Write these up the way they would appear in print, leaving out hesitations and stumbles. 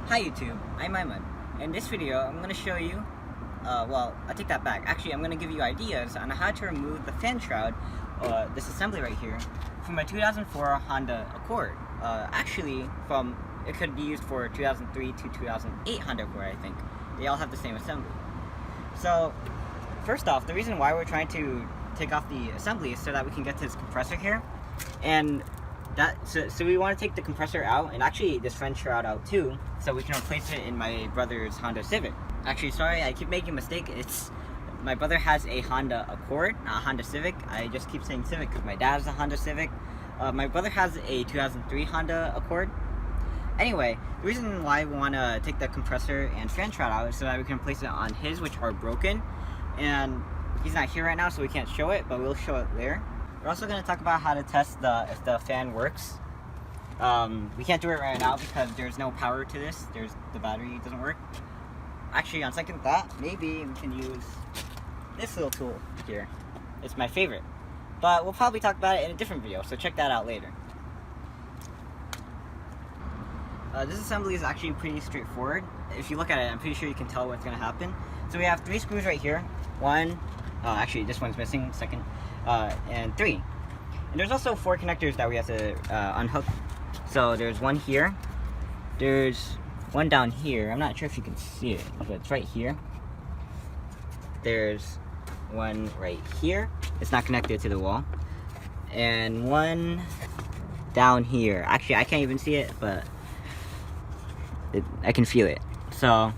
Hi YouTube, I'm Aiman. In this video, I'm going to show you, well, I take that back. Actually, I'm going to give you ideas on how to remove the fan shroud, this assembly right here, from a 2004 Honda Accord. It could be used for 2003 to 2008 Honda Accord, I think. They all have the same assembly. So, first off, the reason why we're trying to take off the assembly is so that we can get to this compressor here. And so we want to take the compressor out, and actually this fan shroud out too, so we can replace it in my brother's Honda Civic. Actually, sorry, I keep making a mistake. My brother has a Honda Accord, not a Honda Civic. I just keep saying Civic because my dad has a Honda Civic. My brother has a 2003 Honda Accord. Anyway, the reason why we want to take the compressor and fan shroud out is so that we can place it on his, which are broken. And he's not here right now, so we can't show it, but we'll show it later. We're also going to talk about how to test if the fan works. We can't do it right now because there's no power to this. The battery doesn't work. Actually, on second thought, maybe we can use this little tool here. It's my favorite. But we'll probably talk about it in a different video, so check that out later. This assembly is actually pretty straightforward. If you look at it, I'm pretty sure you can tell what's going to happen. So we have 3 screws right here. Actually this one's missing, second. And 3. And there's also 4 connectors that we have to unhook. So there's one here. There's one down here. I'm not sure if you can see it, but it's right here. There's one right here. It's not connected to the wall. And one down here. Actually, I can't even see it, but I can feel it. So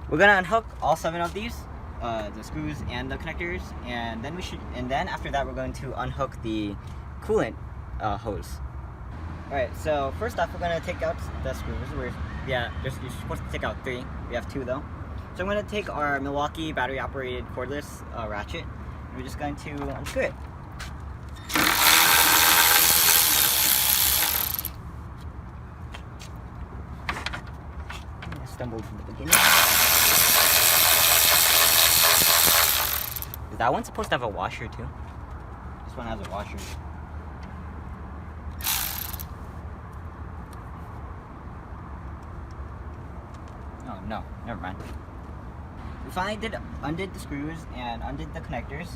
we're gonna unhook all 7 of these. The screws and the connectors, and then after that we're going to unhook the coolant hose. Alright, so first off we're going to take out the screws. You're supposed to take out 3. We have 2 though. So I'm going to take our Milwaukee battery operated cordless ratchet, and we're just going to unscrew it. I stumbled from the beginning. Is that one supposed to have a washer too? This one has a washer. Oh no, never mind. We finally undid the screws and undid the connectors.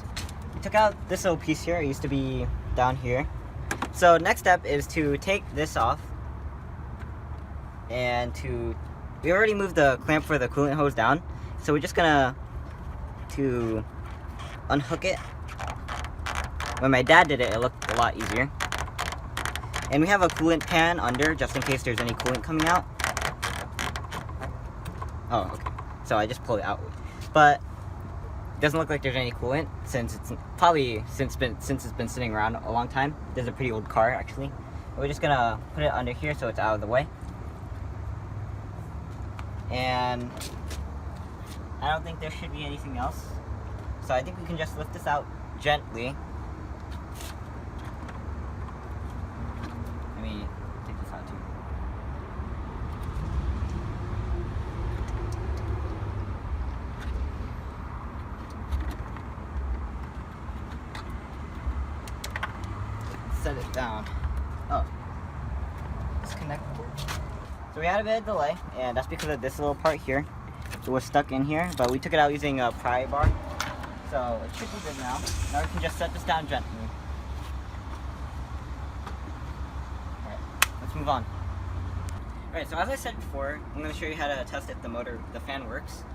We took out this little piece here. It used to be down here. So next step is to take this off, and we already moved the clamp for the coolant hose down. So we're just gonna unhook it. When my dad did it, it looked a lot easier. And we have a coolant pan under, just in case there's any coolant coming out. Oh, okay. So I just pulled it out. But it doesn't look like there's any coolant, since it's probably since it's been sitting around a long time. This is a pretty old car, actually. We're just gonna put it under here so it's out of the way. And I don't think there should be anything else. So I think we can just lift this out gently. Let me take this out too. Set it down. Oh. Disconnect. So we had a bit of delay, and that's because of this little part here. It was stuck in here, but we took it out using a pry bar. So it should be good now. Now we can just set this down gently. Alright, let's move on. Alright, so as I said before, I'm going to show you how to test if the fan works.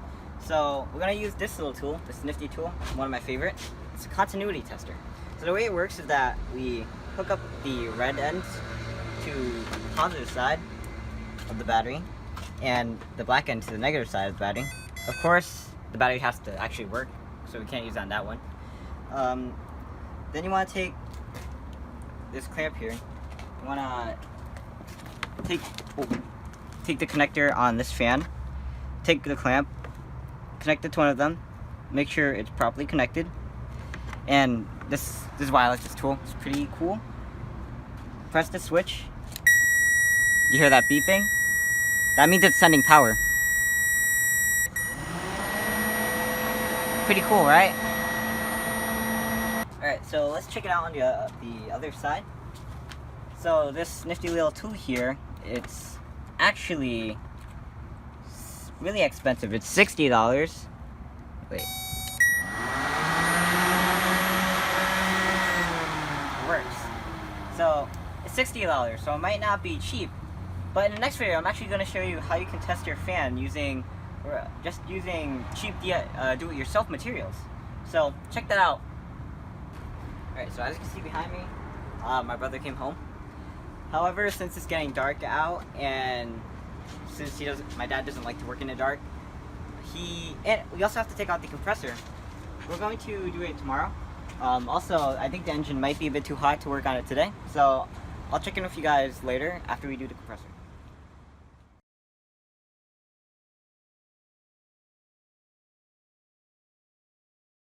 So we're going to use this little tool, this nifty tool, one of my favorites. It's a continuity tester. So the way it works is that we hook up the red end to the positive side of the battery, and the black end to the negative side of the battery. Of course, the battery has to actually work, so we can't use on that one. Then you want to take this clamp here. You want to take the connector on this fan, take the clamp, connect it to one of them, make sure it's properly connected. And this is why I like this tool. It's pretty cool. Press the switch. You hear that beeping? That means it's sending power. Pretty cool, right? Alright, so let's check it out on the other side. So this nifty little tool here, it's actually really expensive. It's $60. Wait. Works. So it's $60, so it might not be cheap. But in the next video, I'm actually going to show you how you can test your fan using just using cheap do-it-yourself materials. So check that out. Alright, so as you can see behind me, my brother came home. However, since it's getting dark out, and since my dad doesn't like to work in the dark, and we also have to take out the compressor. We're going to do it tomorrow. Also, I think the engine might be a bit too hot to work on it today, so I'll check in with you guys later after we do the compressor.